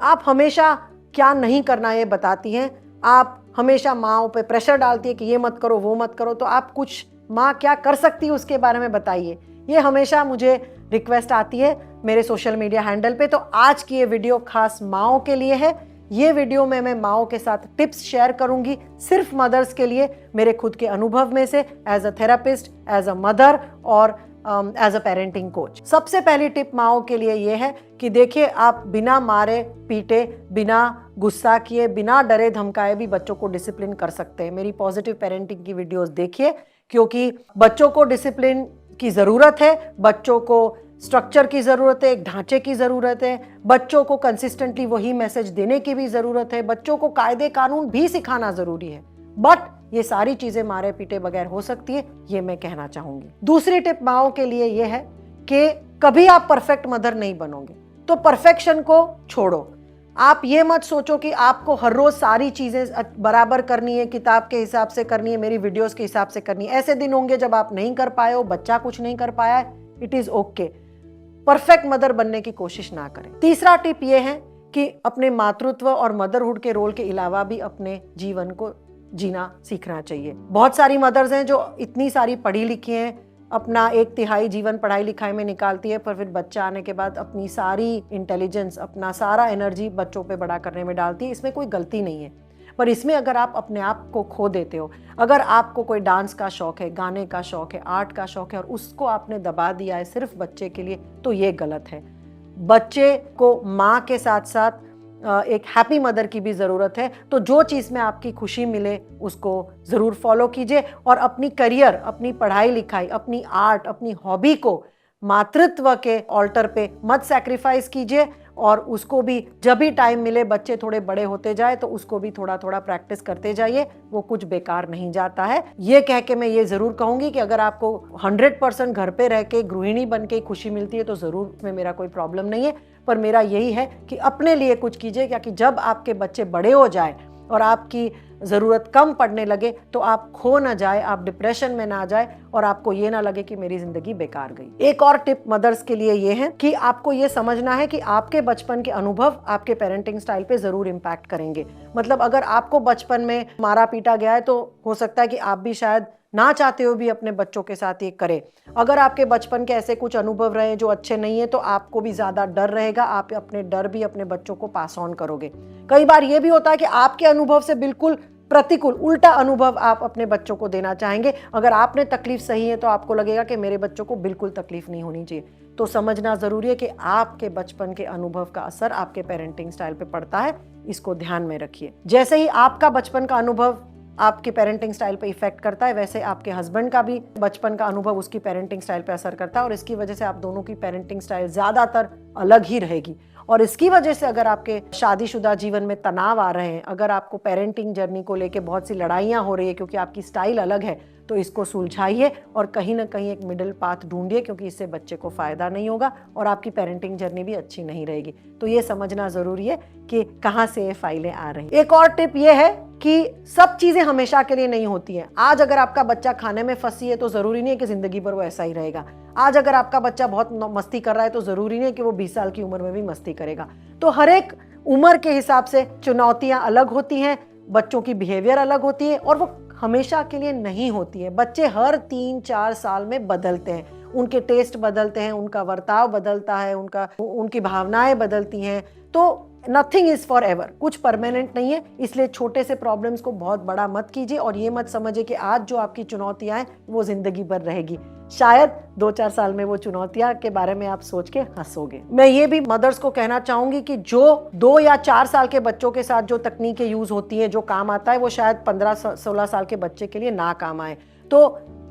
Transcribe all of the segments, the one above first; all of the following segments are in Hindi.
आप हमेशा क्या नहीं करना ये बताती हैं, आप हमेशा माँओं पे प्रेशर डालती है कि ये मत करो वो मत करो, तो आप कुछ माँ क्या कर सकती है उसके बारे में बताइए। ये हमेशा मुझे रिक्वेस्ट आती है मेरे सोशल मीडिया हैंडल पे। तो आज की ये वीडियो खास माँओं के लिए है। ये वीडियो में मैं माँओं के साथ टिप्स शेयर करूंगी, सिर्फ मदर्स के लिए, मेरे खुद के अनुभव में से, as a therapist, as a mother और एज अ पेरेंटिंग कोच। सबसे पहली टिप माँओं के लिए ये है कि देखिए, आप बिना मारे पीटे, बिना गुस्सा किए, बिना डरे धमकाए भी बच्चों को डिसिप्लिन कर सकते हैं। मेरी पॉजिटिव पेरेंटिंग की वीडियोस देखिए, क्योंकि बच्चों को डिसिप्लिन की ज़रूरत है, बच्चों को स्ट्रक्चर की ज़रूरत है, एक ढांचे की ज़रूरत है, बच्चों को कंसिस्टेंटली वही मैसेज देने की भी ज़रूरत है, बच्चों को कायदे कानून भी सिखाना ज़रूरी है। बट ये सारी चीज़ें मारे पीटे बगैर हो सकती है, ये मैं कहना चाहूँगी। दूसरी टिप माँओं के लिए ये है कि कभी आप परफेक्ट मदर नहीं बनोगे, तो परफेक्शन को छोड़ो। आप ये मत सोचो कि आपको हर रोज़ सारी चीज़ें बराबर करनी है, किताब के हिसाब से करनी है, मेरी वीडियोस के हिसाब से करनी है। ऐसे दिन होंगे जब आप नहीं कर पाए हो, बच्चा कुछ नहीं कर पाया है, it is okay. Perfect mother बनने की कोशिश ना करें। तीसरा टिप ये है कि अपने मातृत्व और मदरहुड के रोल के अलावा भी अपने जीवन को जीना सीखना चाहिए। बहुत सारी मदर्स हैं जो इतनी सारी पढ़ी लिखी हैं, अपना 1/3 जीवन पढ़ाई लिखाई में निकालती है, पर फिर बच्चा आने के बाद अपनी सारी इंटेलिजेंस, अपना सारा एनर्जी बच्चों पे बड़ा करने में डालती है। इसमें कोई गलती नहीं है, पर इसमें अगर आप अपने आप को खो देते हो, अगर आपको कोई डांस का शौक है, गाने का शौक है, आर्ट का शौक है और उसको आपने दबा दिया है सिर्फ बच्चे के लिए, तो ये गलत है। बच्चे को माँ के साथ साथ एक हैप्पी मदर की भी ज़रूरत है। तो जो चीज़ में आपकी खुशी मिले उसको ज़रूर फॉलो कीजिए और अपनी करियर, अपनी पढ़ाई लिखाई, अपनी आर्ट, अपनी हॉबी को मातृत्व के ऑल्टर पे मत सैक्रिफाइस कीजिए और उसको भी जब भी टाइम मिले, बच्चे थोड़े बड़े होते जाए तो उसको भी थोड़ा थोड़ा प्रैक्टिस करते जाइए, वो कुछ बेकार नहीं जाता है। ये कह के मैं ये ज़रूर कहूँगी कि अगर आपको 100% घर पे रह के गृहिणी बन के खुशी मिलती है तो ज़रूर उसमें मेरा कोई प्रॉब्लम नहीं है, पर मेरा यही है कि अपने लिए कुछ कीजिए, क्योंकि जब आपके बच्चे बड़े हो जाए और आपकी ज़रूरत कम पड़ने लगे तो आप खो ना जाए, आप डिप्रेशन में ना जाए और आपको ये ना लगे कि मेरी ज़िंदगी बेकार गई। एक और टिप मदर्स के लिए ये है कि आपको ये समझना है कि आपके बचपन के अनुभव आपके पेरेंटिंग स्टाइल पे ज़रूर इम्पैक्ट करेंगे। मतलब अगर आपको बचपन में मारा पीटा गया है तो हो सकता है कि आप भी शायद ना चाहते हो भी अपने बच्चों के साथ ये करें। अगर आपके बचपन के ऐसे कुछ अनुभव रहे जो अच्छे नहीं है तो आपको भी ज़्यादा डर रहेगा, आप अपने डर भी अपने बच्चों को पास ऑन करोगे। कई बार ये भी होता है कि आपके अनुभव से बिल्कुल प्रतिकूल उल्टा अनुभव आप अपने बच्चों को देना चाहेंगे। अगर आपने तकलीफ सही है तो आपको लगेगा कि मेरे बच्चों को बिल्कुल तकलीफ नहीं होनी चाहिए। तो समझना ज़रूरी है कि आपके बचपन के अनुभव का असर आपके पेरेंटिंग स्टाइल पे पड़ता है, इसको ध्यान में रखिए। जैसे ही आपका बचपन का अनुभव आपके पेरेंटिंग स्टाइल पे इफेक्ट करता है, वैसे आपके हस्बैंड का भी बचपन का अनुभव उसकी पेरेंटिंग स्टाइल पे असर करता है और इसकी वजह से आप दोनों की पेरेंटिंग स्टाइल ज़्यादातर अलग ही रहेगी। और इसकी वजह से अगर आपके शादीशुदा जीवन में तनाव आ रहे हैं, अगर आपको पेरेंटिंग जर्नी को लेके बहुत सी लड़ाइयाँ हो रही है क्योंकि आपकी स्टाइल अलग है, तो इसको सुलझाइए और कहीं ना कहीं एक मिडिल पाथ ढूंढिए, क्योंकि इससे बच्चे को फ़ायदा नहीं होगा और आपकी पेरेंटिंग जर्नी भी अच्छी नहीं रहेगी। तो ये समझना ज़रूरी है कि कहाँ से ये फाइलें आ रही हैं। एक और टिप ये है कि सब चीज़ें हमेशा के लिए नहीं होती हैं। आज अगर आपका बच्चा खाने में फंसी है तो ज़रूरी नहीं है कि ज़िंदगी भर वो ऐसा ही रहेगा। आज अगर आपका बच्चा बहुत मस्ती कर रहा है तो ज़रूरी नहीं है कि वो 20 साल की उम्र में भी मस्ती करेगा। तो हर एक उम्र के हिसाब से चुनौतियाँ अलग होती हैं, बच्चों की बिहेवियर अलग होती है और वो हमेशा के लिए नहीं होती है। बच्चे हर 3-4 साल में बदलते हैं, उनके टेस्ट बदलते हैं, उनका बर्ताव बदलता है, उनकी भावनाएं बदलती हैं। तो नथिंग इज फॉर एवर, कुछ परमानेंट नहीं है। इसलिए छोटे से प्रॉब्लम्स को बहुत बड़ा मत कीजिए और ये मत समझिए कि आज जो आपकी चुनौतियां हैं वो जिंदगी भर रहेगी। शायद 2-4 साल में वो चुनौतियां के बारे में आप सोच के हंसोगे। मैं ये भी मदर्स को कहना चाहूंगी कि जो 2 या 4 साल के बच्चों के साथ जो तकनीकें यूज होती हैं, जो काम आता है, वो शायद 15-16 साल के बच्चे के लिए ना काम आए। तो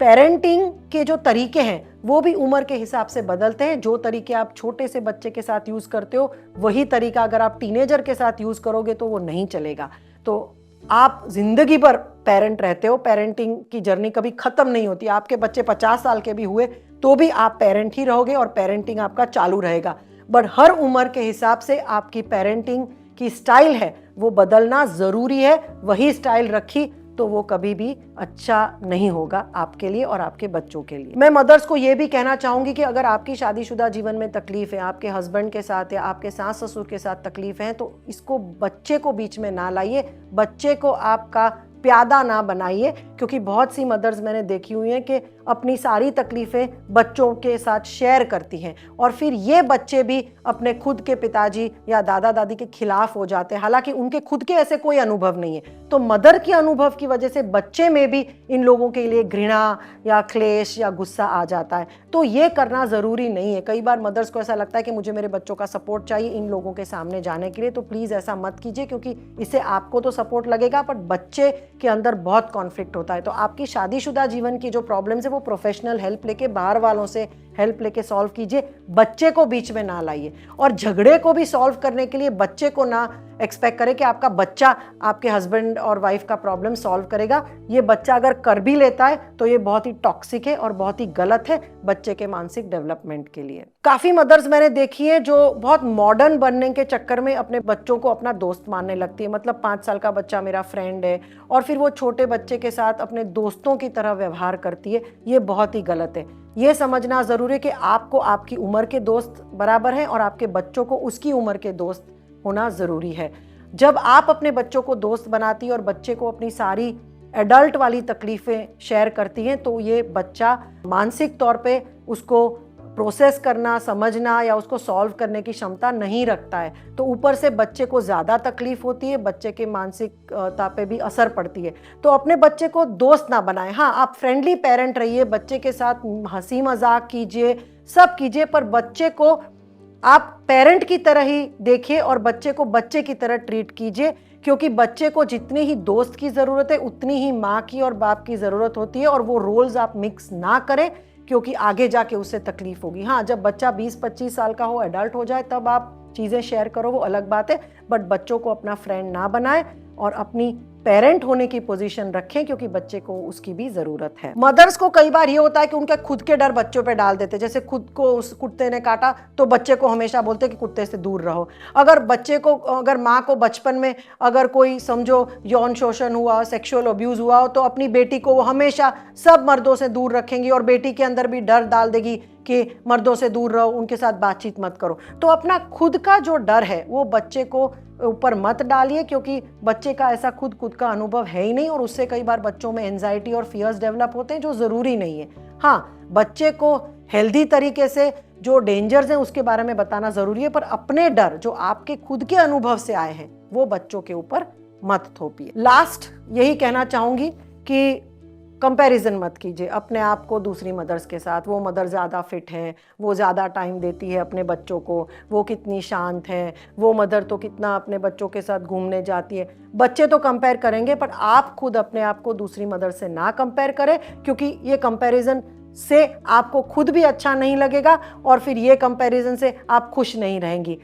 पेरेंटिंग के जो तरीके हैं वो भी उम्र के हिसाब से बदलते हैं। जो तरीके आप छोटे से बच्चे के साथ यूज करते हो, वही तरीका अगर आप टीनेजर के साथ यूज करोगे तो वो नहीं चलेगा। तो आप जिंदगी भर पेरेंट रहते हो, पेरेंटिंग की जर्नी कभी खत्म नहीं होती। आपके बच्चे 50 साल के भी हुए तो भी आप पेरेंट ही रहोगे और पेरेंटिंग आपका चालू रहेगा। बट हर उम्र के हिसाब से आपकी पेरेंटिंग की स्टाइल है वो बदलना जरूरी है। वही स्टाइल रखी तो वो कभी भी अच्छा नहीं होगा आपके लिए और आपके बच्चों के लिए। मैं मदर्स को ये भी कहना चाहूंगी कि अगर आपकी शादीशुदा जीवन में तकलीफ है, आपके हस्बैंड के साथ या आपके सास ससुर के साथ तकलीफ है, तो इसको बच्चे को बीच में ना लाइए, बच्चे को आपका प्यादा ना बनाइए, क्योंकि बहुत सी मदर्स मैंने देखी हुई हैं कि अपनी सारी तकलीफ़ें बच्चों के साथ शेयर करती हैं और फिर ये बच्चे भी अपने खुद के पिताजी या दादा दादी के खिलाफ हो जाते हैं, हालांकि उनके खुद के ऐसे कोई अनुभव नहीं है। तो मदर के अनुभव की वजह से बच्चे में भी इन लोगों के लिए घृणा या क्लेश या गुस्सा आ जाता है। तो ये करना ज़रूरी नहीं है। कई बार मदर्स को ऐसा लगता है कि मुझे मेरे बच्चों का सपोर्ट चाहिए इन लोगों के सामने जाने के लिए, तो प्लीज़ ऐसा मत कीजिए, क्योंकि इससे आपको तो सपोर्ट लगेगा पर बच्चे के अंदर बहुत कॉन्फ्लिक्ट होता है। तो आपकी शादीशुदा जीवन की जो प्रॉब्लम्स है वो प्रोफेशनल हेल्प लेके, बाहर वालों से हेल्प लेके सॉल्व कीजिए, बच्चे को बीच में ना लाइए। और झगड़े को भी सॉल्व करने के लिए बच्चे को ना एक्सपेक्ट करें कि आपका बच्चा आपके हस्बैंड और वाइफ का प्रॉब्लम सॉल्व करेगा। ये बच्चा अगर कर भी लेता है तो ये बहुत ही टॉक्सिक है और बहुत ही गलत है बच्चे के मानसिक डेवलपमेंट के लिए। काफ़ी मदर्स मैंने देखी है जो बहुत मॉडर्न बनने के चक्कर में अपने बच्चों को अपना दोस्त मानने लगती है। मतलब 5 साल का बच्चा मेरा फ्रेंड है और फिर वो छोटे बच्चे के साथ अपने दोस्तों की तरह व्यवहार करती है। ये बहुत ही गलत है। ये समझना ज़रूरी है कि आपको आपकी उम्र के दोस्त बराबर हैं और आपके बच्चों को उसकी उम्र के दोस्त होना ज़रूरी है। जब आप अपने बच्चों को दोस्त बनाती है और बच्चे को अपनी सारी एडल्ट वाली तकलीफ़ें शेयर करती हैं, तो ये बच्चा मानसिक तौर पे उसको प्रोसेस करना, समझना या उसको सॉल्व करने की क्षमता नहीं रखता है। तो ऊपर से बच्चे को ज़्यादा तकलीफ होती है, बच्चे के मानसिकता पे भी असर पड़ती है। तो अपने बच्चे को दोस्त ना बनाएं। हाँ, आप फ्रेंडली पेरेंट रहिए, बच्चे के साथ हंसी मजाक कीजिए, सब कीजिए, पर बच्चे को आप पेरेंट की तरह ही देखिए और बच्चे को बच्चे की तरह ट्रीट कीजिए, क्योंकि बच्चे को जितनी ही दोस्त की ज़रूरत है उतनी ही माँ की और बाप की ज़रूरत होती है। और वो रोल्स आप मिक्स ना करें, क्योंकि आगे जाके उससे तकलीफ होगी। हाँ, जब बच्चा 20-25 साल का हो, एडल्ट हो जाए, तब आप चीज़ें शेयर करो, वो अलग बात है। बट बच्चों को अपना फ्रेंड ना बनाए और अपनी पेरेंट होने की पोजीशन रखें, क्योंकि बच्चे को उसकी भी ज़रूरत है। मदर्स को कई बार ये होता है कि उनके खुद के डर बच्चों पे डाल देते, जैसे खुद को उस कुत्ते ने काटा तो बच्चे को हमेशा बोलते कि कुत्ते से दूर रहो। अगर माँ को बचपन में अगर कोई समझो यौन शोषण हुआ, सेक्सुअल अब्यूज़ हुआ हो, तो अपनी बेटी को वो हमेशा सब मर्दों से दूर रखेंगी और बेटी के अंदर भी डर डाल देगी कि मर्दों से दूर रहो, उनके साथ बातचीत मत करो। तो अपना खुद का जो डर है वो बच्चे को ऊपर मत डालिए, क्योंकि बच्चे का ऐसा खुद का अनुभव है ही नहीं और उससे कई बार बच्चों में एंजाइटी और फियर्स डेवलप होते हैं जो ज़रूरी नहीं है। हाँ, बच्चे को हेल्दी तरीके से जो डेंजर्स हैं उसके बारे में बताना ज़रूरी है, पर अपने डर जो आपके खुद के अनुभव से आए हैं वो बच्चों के ऊपर मत थोपिए। लास्ट यही कहना चाहूँगी कि कंपैरिजन मत कीजिए अपने आप को दूसरी मदर्स के साथ। वो मदर ज़्यादा फिट है, वो ज़्यादा टाइम देती है अपने बच्चों को, वो कितनी शांत है, वो मदर तो कितना अपने बच्चों के साथ घूमने जाती है। बच्चे तो कंपेयर करेंगे, पर आप खुद अपने आप को दूसरी मदर से ना कंपेयर करें, क्योंकि ये कंपैरिजन से आपको खुद भी अच्छा नहीं लगेगा और फिर ये कंपैरिजन से आप खुश नहीं रहेंगी।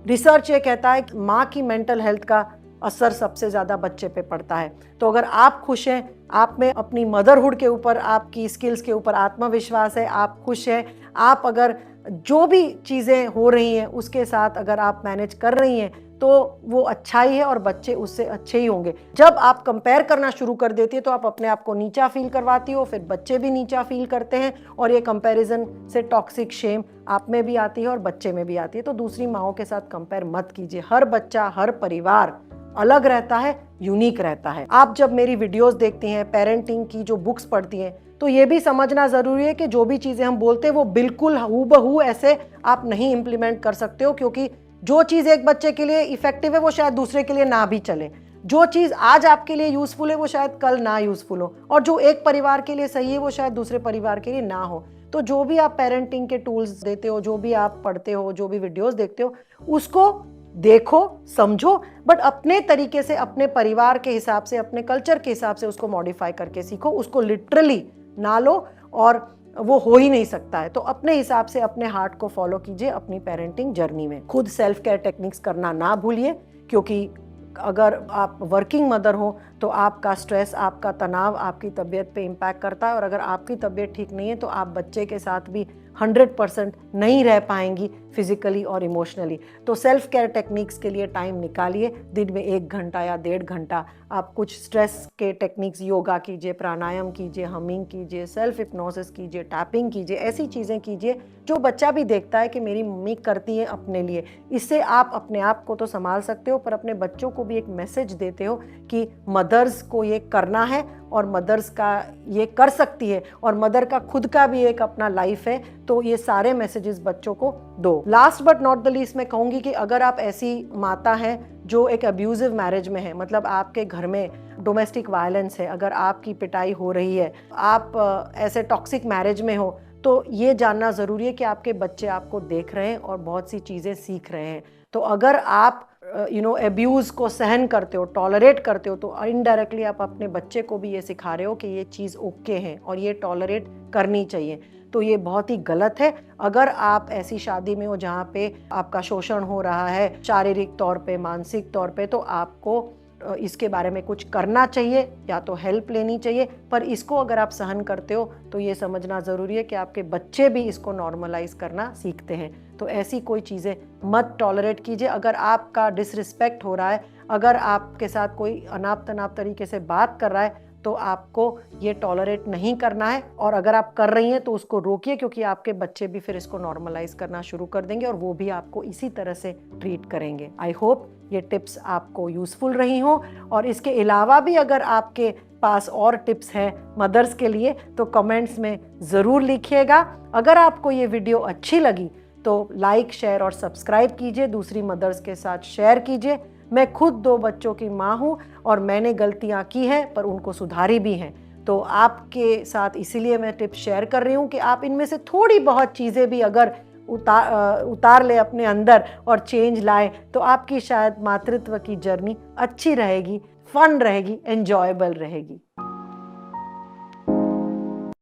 रिसर्च ये कहता है कि माँ की मेंटल हेल्थ का असर सबसे ज़्यादा बच्चे पे पड़ता है। तो अगर आप खुश हैं, आप में अपनी मदरहुड के ऊपर, आपकी स्किल्स के ऊपर आत्मविश्वास है, आप खुश हैं, आप अगर जो भी चीज़ें हो रही हैं उसके साथ अगर आप मैनेज कर रही हैं, तो वो अच्छा ही है और बच्चे उससे अच्छे ही होंगे। जब आप कंपेयर करना शुरू कर देती है तो आप अपने आप को नीचा फील करवाती हो, फिर बच्चे भी नीचा फील करते हैं और ये कंपैरिजन से टॉक्सिक शेम आप में भी आती है और बच्चे में भी आती है। तो दूसरी माँओं के साथ कंपेयर मत कीजिए। हर बच्चा, हर परिवार अलग रहता है, यूनिक रहता है। आप जब मेरी वीडियोस देखती हैं, पेरेंटिंग की जो बुक्स पढ़ती हैं, तो ये भी समझना ज़रूरी है कि जो भी चीज़ें हम बोलते हैं वो बिल्कुल हूबहू ऐसे आप नहीं इम्प्लीमेंट कर सकते हो, क्योंकि जो चीज़ एक बच्चे के लिए इफेक्टिव है वो शायद दूसरे के लिए ना भी चले। जो चीज़ आज आपके लिए यूज़फुल है वो शायद कल ना यूज़फुल हो, और जो एक परिवार के लिए सही है वो शायद दूसरे परिवार के लिए ना हो। तो जो भी आप पेरेंटिंग के टूल्स देते हो, जो भी आप पढ़ते हो, जो भी वीडियोज़ देखते हो, उसको देखो, समझो, बट अपने तरीके से, अपने परिवार के हिसाब से, अपने कल्चर के हिसाब से उसको मॉडिफाई करके सीखो। उसको लिटरली ना लो, और वो हो ही नहीं सकता है। तो अपने हिसाब से अपने हार्ट को फॉलो कीजिए अपनी पेरेंटिंग जर्नी में। खुद सेल्फ केयर टेक्निक्स करना ना भूलिए, क्योंकि अगर आप वर्किंग मदर हो तो आपका स्ट्रेस, आपका तनाव आपकी तबीयत पे इम्पैक्ट करता है, और अगर आपकी तबीयत ठीक नहीं है तो आप बच्चे के साथ भी 100% नहीं रह पाएंगी फिजिकली और इमोशनली। तो सेल्फ केयर टेक्निक्स के लिए टाइम निकालिए, दिन में 1 घंटा या 1.5 घंटा आप कुछ स्ट्रेस के टेक्निक्स, योगा कीजिए, प्राणायाम कीजिए, हमिंग कीजिए, सेल्फ हिप्नोसिस कीजिए, टैपिंग कीजिए, ऐसी चीज़ें कीजिए जो बच्चा भी देखता है कि मेरी मम्मी करती है अपने लिए। इससे आप अपने आप को तो संभाल सकते हो, पर अपने बच्चों को भी एक मैसेज देते हो कि मदर्स को ये करना है और मदर्स का ये कर सकती है, और मदर का खुद का भी एक अपना लाइफ है। तो ये सारे मैसेजेस बच्चों को दो। Last but not the least मैं कहूँगी कि अगर आप ऐसी माता हैं जो एक अब्यूजिव मैरिज में है, मतलब आपके घर में डोमेस्टिक वायलेंस है, अगर आपकी पिटाई हो रही है, आप ऐसे टॉक्सिक मैरिज में हो, तो ये जानना ज़रूरी है कि आपके बच्चे आपको देख रहे हैं और बहुत सी चीज़ें सीख रहे हैं। तो अगर आप एब्यूज़ को सहन करते हो, टॉलरेट करते हो, तो इनडायरेक्टली आप अपने बच्चे को भी ये सिखा रहे हो कि ये चीज़ ओके है और ये टॉलरेट करनी चाहिए। तो ये बहुत ही गलत है। अगर आप ऐसी शादी में हो जहाँ पे आपका शोषण हो रहा है, शारीरिक तौर पे, मानसिक तौर पे, तो आपको इसके बारे में कुछ करना चाहिए या तो हेल्प लेनी चाहिए। पर इसको अगर आप सहन करते हो तो ये समझना ज़रूरी है कि आपके बच्चे भी इसको नॉर्मलाइज करना सीखते हैं। तो ऐसी कोई चीज़ें मत टॉलरेट कीजिए। अगर आपका डिसरिस्पेक्ट हो रहा है, अगर आपके साथ कोई अनाप तनाप तरीके से बात कर रहा है, तो आपको ये टॉलरेट नहीं करना है। और अगर आप कर रही हैं तो उसको रोकिए, क्योंकि आपके बच्चे भी फिर इसको नॉर्मलाइज करना शुरू कर देंगे और वो भी आपको इसी तरह से ट्रीट करेंगे। आई होप ये टिप्स आपको यूज़फुल रही हों, और इसके अलावा भी अगर आपके पास और टिप्स हैं मदर्स के लिए तो कमेंट्स में ज़रूर लिखिएगा। अगर आपको ये वीडियो अच्छी लगी तो लाइक, शेयर और सब्सक्राइब कीजिए, दूसरी मदर्स के साथ शेयर कीजिए। मैं खुद 2 बच्चों की माँ हूँ और मैंने गलतियाँ की हैं पर उनको सुधारी भी हैं। तो आपके साथ इसीलिए मैं टिप्स शेयर कर रही हूँ कि आप इनमें से थोड़ी बहुत चीज़ें भी अगर उतार ले अपने अंदर और चेंज लाए, तो आपकी शायद मातृत्व की जर्नी अच्छी रहेगी, फन रहेगी, एंजॉयबल रहेगी।